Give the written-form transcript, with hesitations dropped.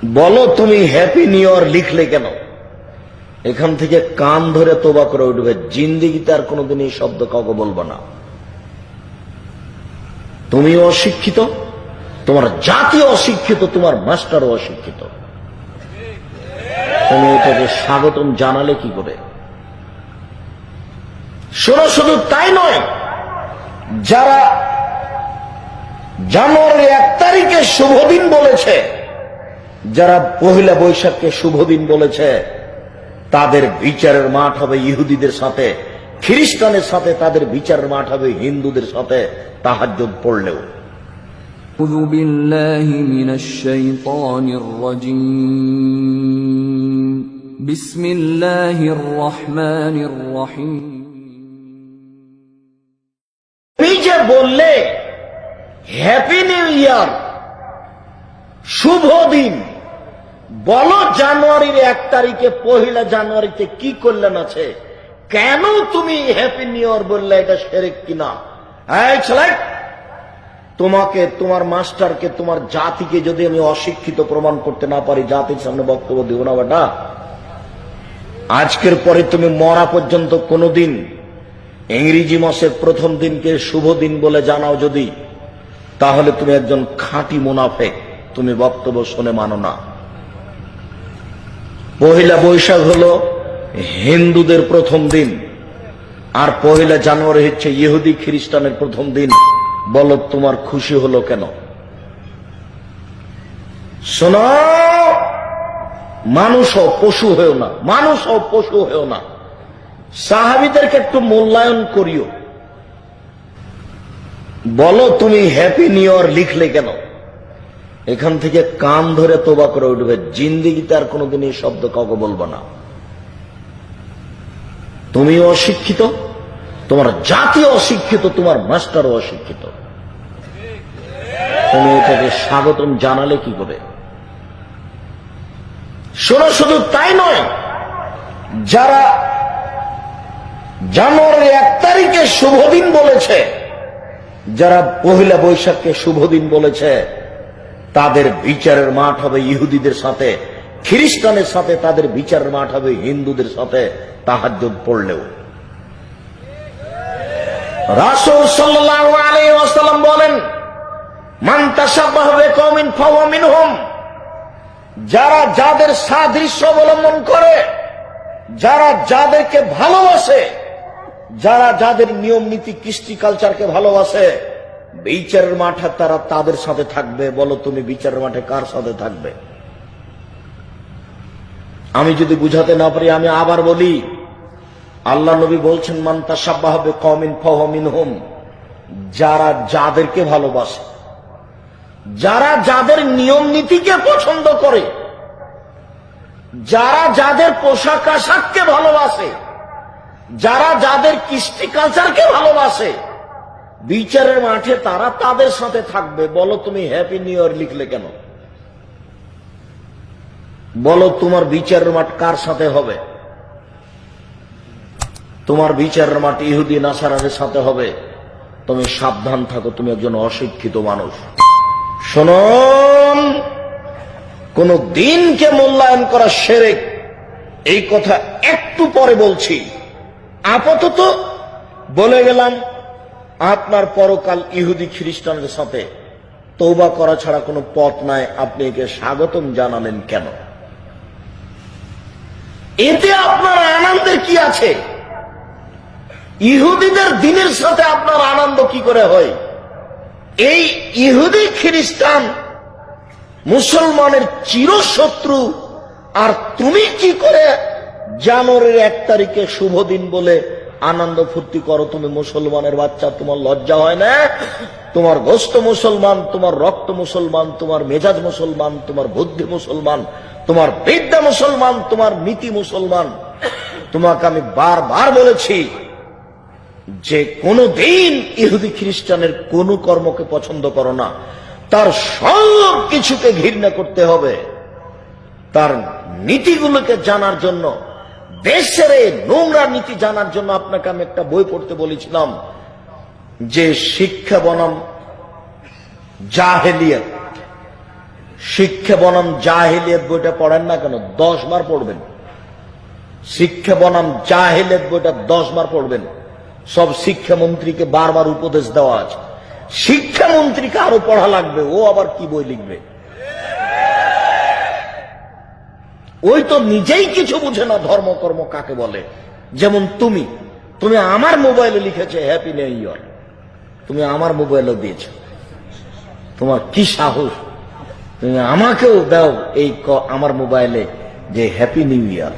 বলো তুমি happy new year লিখলে কেন? এখান থেকে কান ধরে তোবা করে উঠবে, জিন্দিগিতে আর কোনোদিন এই শব্দ কাউকে বলবো না। তুমি অশিক্ষিত, তোমার জাতি অশিক্ষিত, তোমার মাস্টারও অশিক্ষিত। তুমি এটাকে স্বাগতম জানালে কি করে? শোনো, শুধু তাই নয়, যারা জানুয়ারির 1 তারিখে শুভদিন বলেছে, যারা পহেলা বৈশাখকে শুভদিন বলেছে, তাদের বিচারের মাঠ হবে ইহুদিদের সাথে, খ্রিস্টানের সাথে তাদের বিচারের মাঠ হবে হিন্দুদের সাথে তাহাজ্জুদ পড়লেও। أعوذ بالله من الشيطان الرجيم بسم الله الرحمن الرحيم তুমি যে বললে হ্যাপি নিউ ইয়ার, শুভ দিন, বলো জানুয়ারির 1 তারিখে পহেলা জানুয়ারিতে কি কল্যাণ আছে? কেন তুমি হ্যাপি নিউ ইয়ার বললে? এটা শিরক কিনা? এই ছেলে, তোমাকে, তোমার মাস্টারকে, তোমার জাতিকে যদি আমি অশিক্ষিত প্রমাণ করতে না পারি, জাতির সামনে বক্তব্য দিব না বেটা। আজকের পরে তুমি মরা পর্যন্ত কোনোদিন ইংরেজি মাসের প্রথম দিনকে শুভ দিন বলে জানাও যদি, তাহলে তুমি একজন খাঁটি মুনাফেক, তুমি বক্তব্য শুনে মানো না। পহেলা বৈশাখ হলো হিন্দুদের প্রথম দিন, আর পহেলা জানুয়ারি হচ্ছে ইহুদি খ্রিস্টানের প্রথম দিন। বলো তোমার খুশি হলো কেন? শোনো, মানুষ হও, পশু হয়েও না, মানুষ হও, পশু হয়েও না। সাহাবীদেরকে একটু মূল্যায়ন করিও। বলো তুমি হ্যাপি নিউ ইয়ার লিখলে কেন? এখান থেকে কান ধরে তোবা করে উঠবে, জিন্দিগিতে আর কোনোদিন এই শব্দ কাউকে বলবো না। তুমি অশিক্ষিত, তোমার জাতি অশিক্ষিত, তোমার মাস্টারও অশিক্ষিত। তুমি এটাকে স্বাগতম জানালে কি করে? শোনো, শুধু তাই নয়, যারা জানুয়ারির 1 তারিখে শুভদিন বলেছে, যারা পহেলা বৈশাখকে শুভদিন বলেছে, তাদের বিচারের মাঠ হবে ইহুদিদের সাথে, খ্রিস্টানের সাথে তাদের বিচারের মাঠ হবে হিন্দুদের সাথে তাহাজ্জুদ পড়লেও। রাসূল সাল্লাল্লাহু আলাইহি ওয়াসাল্লাম বলেন, মান তাশাব্বাহা বিকওমিন ফাহুয়া মিনহুম। যারা যাদের সাদৃশ্য অবলম্বন করে, যারা যাদেরকে ভালোবাসে, যারা যাদের নিয়ম নীতি কৃষ্টি কালচারকে ভালোবাসে, বিচারের মাঠে তারা তাদের সাথে থাকবে। বলো তুমি বিচারের মাঠে কার সাথে থাকবে? আমি যদি বুঝাতে না পারি আমি আবার বলি, আল্লাহ নবী বলছেন, মান তাশাব্বাহা বিকওমিন ফাহুয়া মিনহুম। যারা যাদেরকে ভালোবাসে, যারা যাদের নিয়ম নীতিকে পছন্দ করে, যারা যাদের পোশাক আশাককে ভালোবাসে, যারা যাদের কৃষ্টি কালচারকে ভালোবাসে, বিচারের মাঠে তারা তাদের সাথে থাকবে। বলো তুমি হ্যাপি নিউ ইয়ার লিখলে কেন? বলো তোমার বিচারের মাঠ কার সাথে হবে? তোমার বিচারের মাঠ ইহুদি নাসারাদের সাথে হবে। তুমি সাবধান থাকো, তুমি একজন অশিক্ষিত মানুষ। শুনুন, কোন দিনকে মূল্যায়ন করা শিরক, এই কথা একটু পরে বলছি। আপাতত বলে গেলাম, আপনার পরকাল ইহুদি খ্রিস্টানদের সাথে তওবা করা ছাড়া কোনো পথ নাই। আপনি একে স্বাগতম জানালেন কেন? এতে আপনার আনন্দের কি আছে? ইহুদিদের দিনের সাথে আপনার আনন্দ কি করে হয়? এই ইহুদি খ্রিস্টান মুসলমানের চিরশত্রু, আর তুমি কি করে জানুয়ারির 1 তারিখে শুভ দিন বলে আনন্দ ফুর্তি করো? তুমি মুসলমানের বাচ্চা, তোমার লজ্জা হয় না? তোমার গোস্ত মুসলমান, তোমার রক্ত মুসলমান, তোমার মেজাজ মুসলমান, তোমার বুদ্ধি মুসলমান, তোমার বিদ্যা মুসলমান, তোমার নীতি মুসলমান। তোমাকে আমি বারবার বলেছি যে কোনো দিন ইহুদি খ্রিস্টানের কোন কর্মকে পছন্দ করো না, তার সব কিছুকে ঘৃণা করতে হবে। তার নীতিগুলোকে জানার জন্য, দেশের এই নোংরা নীতি জানার জন্য আপনাকে আমি একটা বই পড়তে বলেছিলাম, যে শিক্ষা বনাম জাহেলিয়াত, শিক্ষা বনাম জাহিলিয়াত বইটা পড়েন না কেন? 10 বার পড়বেন। শিক্ষা বনাম জাহিলিয়াত বইটা 10 বার পড়বেন। সব শিক্ষামন্ত্রীকে বারবার উপদেশ দেওয়া আছে। শিক্ষামন্ত্রীকে আরো পড়া লাগবে, ও আবার কি বই লিখবে? ওই তো নিজেই কিছু বুঝে না ধর্মকর্ম কাকে বলে। যেমন তুমি আমার মোবাইলে লিখেছে হ্যাপি নিউ ইয়ার, তুমি আমার মোবাইলে দিয়েছ। তোমার কি সাহস, তুমি আমাকেও দাও এই আমার মোবাইলে যে হ্যাপি নিউ ইয়ার।